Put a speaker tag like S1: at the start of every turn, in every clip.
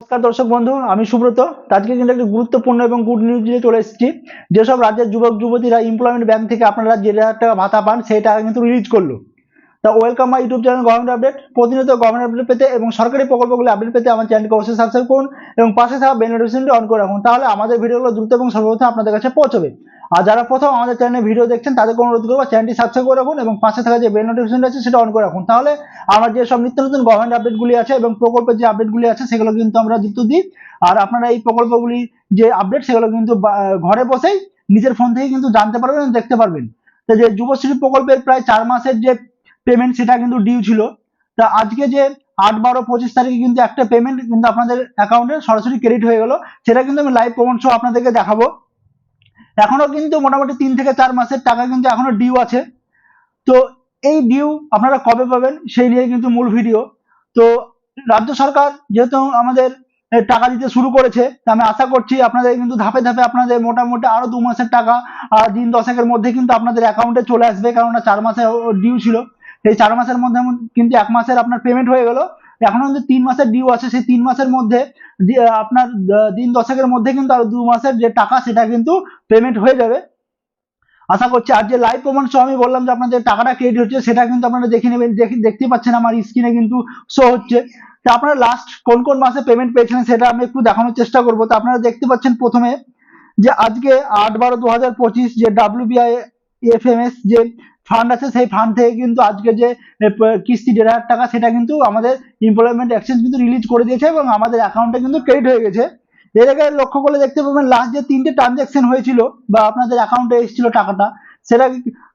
S1: নমস্কার দর্শক বন্ধু, আমি সুব্রত। আজকে কিন্তু একটি গুরুত্বপূর্ণ এবং গুড নিউজ নিয়ে চলে এসেছি। যেসব রাজ্যের যুবক যুবতীরা এমপ্লয়মেন্ট ব্যাংক থেকে আপনারা যে টাকা ভাতা পান সেই টাকা কিন্তু রিলিজ করলো। তা welcome my YouTube channel government update. প্রতিনিয়ত গভর্নমেন্ট আপডেট পেতে এবং সরকারি প্রকল্পগুলি আপডেট পেতে আমার চ্যানেলকে অবশ্যই সাবস্ক্রাইব করুন এবং পাশে থাকা বেল নোটিফিকেশনটি অন করে রাখুন, তাহলে আমাদের ভিডিওগুলো দ্রুত এবং সর্বপ্রথম আপনাদের কাছে পৌঁছবে। আর যারা প্রথম আমাদের চ্যানেলে ভিডিও দেখছেন তাদেরকে অনুরোধ করবো চ্যানেলটি সাবস্ক্রাইব করে রাখুন এবং পাশে থাকা যে বেল নোটিফিকেশনটা আছে সেটা অন করে রাখুন, তাহলে আমার যে সব নিত্য নতুন গভর্নমেন্ট আপডেটগুলি আছে এবং প্রকল্পের যে আপডেটগুলি আছে সেগুলো কিন্তু আমরা যুক্ত দিই। আর আপনারা এই প্রকল্পগুলি যে আপডেট সেগুলো কিন্তু ঘরে বসেই নিজের ফোন থেকে কিন্তু জানতে পারবেন এবং দেখতে পারবেন। তো যে যুবশ্রী প্রকল্পের প্রায় 4 মাসের যে পেমেন্ট সেটা কিন্তু ডিউ ছিল। তা আজকে যে 8, 12, 25 তারিখে কিন্তু একটা পেমেন্ট কিন্তু আপনাদের অ্যাকাউন্টে সরাসরি ক্রেডিট হয়ে গেল। সেটা কিন্তু আমি লাইভ প্রমাণ সহ আপনাদেরকে দেখাবো। এখনো কিন্তু মোটামুটি 3 থেকে 4 মাসের টাকা কিন্তু এখনো ডিউ আছে। তো এই ডিউ আপনারা কবে পাবেন সেই নিয়ে কিন্তু মূল ভিডিও। তো রাজ্য সরকার যেহেতু আমাদের টাকা দিতে শুরু করেছে, তা আমি আশা করছি আপনাদের কিন্তু ধাপে ধাপে আপনাদের মোটামুটি আরো 2 মাসের টাকা দিন দশেকের মধ্যে কিন্তু আপনাদের অ্যাকাউন্টে চলে আসবে, কেননা 4 মাসে ডিউ ছিল। এই 4 মাসের মধ্যে কিন্তু 1 মাসের আপনার পেমেন্ট হয়ে গেল। এখনো কিন্তু 3 মাসের ডিউ আছে। সেই 3 মাসের মধ্যে আপনার দিন দশেকের মধ্যে কিন্তু আরো 2 মাসের যে টাকা সেটা কিন্তু পেমেন্ট হয়ে যাবে আশা করছি। আর যে লাইভ প্রমাণ সহ আমি বললাম যে আপনাদের টাকাটা ক্রেডিট হচ্ছে সেটা কিন্তু আপনারা দেখে নেবেন, দেখতে পাচ্ছেন আমার স্ক্রিনে কিন্তু শো হচ্ছে। তো আপনারা লাস্ট কোন কোন মাসে পেমেন্ট পেয়েছেন সেটা আমি একটু দেখানোর চেষ্টা করবো। তো আপনারা দেখতে পাচ্ছেন প্রথমে যে আজকে 8-12-2025 যে WBIFMS যে ফান্ড আছে সেই ফান্ড থেকে কিন্তু আজকে যে কিস্তি 1,500 টাকা সেটা কিন্তু আমাদের এমপ্লয়মেন্ট এক্সচেঞ্জ কিন্তু রিলিজ করে দিয়েছে এবং আমাদের অ্যাকাউন্টে কিন্তু ক্রেডিট হয়ে গেছে। এর আগে লক্ষ্য করলে দেখতে পাবেন লাস্ট যে 3টে ট্রানজাকশন হয়েছিল বা আপনাদের অ্যাকাউন্টে এসেছিল টাকাটা, সেটা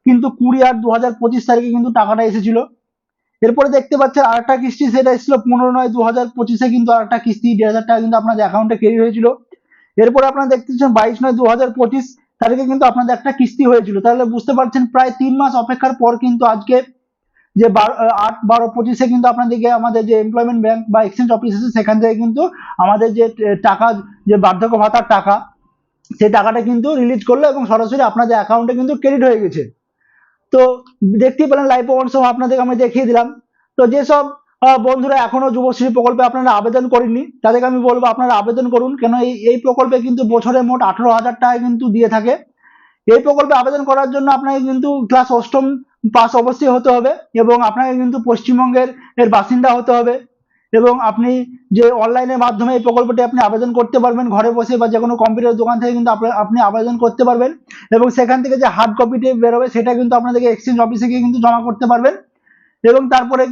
S1: কিন্তু 20-8-2025 তারিখে কিন্তু টাকাটা এসেছিল। এরপরে দেখতে পাচ্ছেন আরেকটা কিস্তি, সেটা এসেছিল 15-9-2025-এ কিন্তু আরেকটা কিস্তি 1,500 টাকা কিন্তু আপনাদের অ্যাকাউন্টে ক্রেডিট হয়েছিল। এরপরে আপনারা দেখতে পাচ্ছেন 22-9-2025 তারিখে কিন্তু আপনাদের একটা কিস্তি হয়েছিল। তাহলে বুঝতে পারছেন প্রায় 3 মাস অপেক্ষার পর কিন্তু আজকে যে 8-12-25-এ কিন্তু আপনাদেরকে আমাদের যে এমপ্লয়মেন্ট ব্যাংক বা এক্সচেঞ্জ অফিস আছে সেখান থেকে কিন্তু আমাদের যে টাকা, যে বার্ধক্য ভাতার টাকা, সেই টাকাটা কিন্তু রিলিজ করলো এবং সরাসরি আপনাদের অ্যাকাউন্টে কিন্তু ক্রেডিট হয়ে গেছে। তো দেখতেই পেলেন লাইভ প্রমাণ সহ আপনাদেরকে আমি দেখিয়ে দিলাম। তো যেসব বন্ধুরা এখনো যুবশ্রী প্রকল্পে আপনারা আবেদন করেননি তাদেরকে আমি বলবো আপনারা আবেদন করুন, কেন এই প্রকল্পে কিন্তু বছরে মোট 18,000 টাকা কিন্তু দিয়ে থাকে। এই প্রকল্পে আবেদন করার জন্য আপনাকে কিন্তু ক্লাস অষ্টম পাস অবশ্যই হতে হবে এবং আপনাকে কিন্তু পশ্চিমবঙ্গের বাসিন্দা হতে হবে এবং আপনি যে অনলাইনের মাধ্যমে এই প্রকল্পটি আপনি আবেদন করতে পারবেন ঘরে বসে বা যে কোনো কম্পিউটার দোকান থেকে কিন্তু আপনি আবেদন করতে পারবেন এবং সেখান থেকে যে হার্ড কপিটি বেরোবে সেটা কিন্তু আপনাদেরকে এক্সচেঞ্জ অফিসে গিয়ে কিন্তু জমা করতে পারবেন এবং তারপরে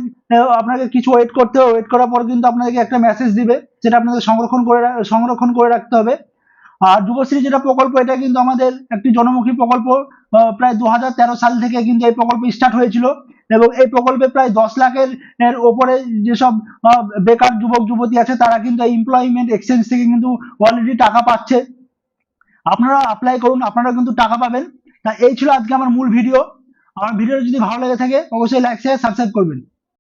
S1: আপনাকে কিছু ওয়েট করতে হবে। ওয়েট করার পর কিন্তু আপনাদেরকে একটা মেসেজ দিবে, যেটা আপনাদের সংরক্ষণ করে রাখতে হবে। আর যুবশ্রী যেটা প্রকল্প, এটা কিন্তু আমাদের একটি জনমুখী প্রকল্প। প্রায় 2013 সাল থেকে কিন্তু এই প্রকল্প স্টার্ট হয়েছিল এবং এই প্রকল্পে প্রায় 10 লাখের ওপরে যেসব বেকার যুবক যুবতী আছে তারা কিন্তু এই এমপ্লয়মেন্ট এক্সচেঞ্জ থেকে কিন্তু অলরেডি টাকা পাচ্ছে। আপনারা অ্যাপ্লাই করুন, আপনারা কিন্তু টাকা পাবেন। তা এই ছিল আজকে আমার মূল ভিডিও। আমার ভিডিও যদি ভালো লেগে থাকে অবশ্যই লাইক শেয়ার সাবস্ক্রাইব করবেন।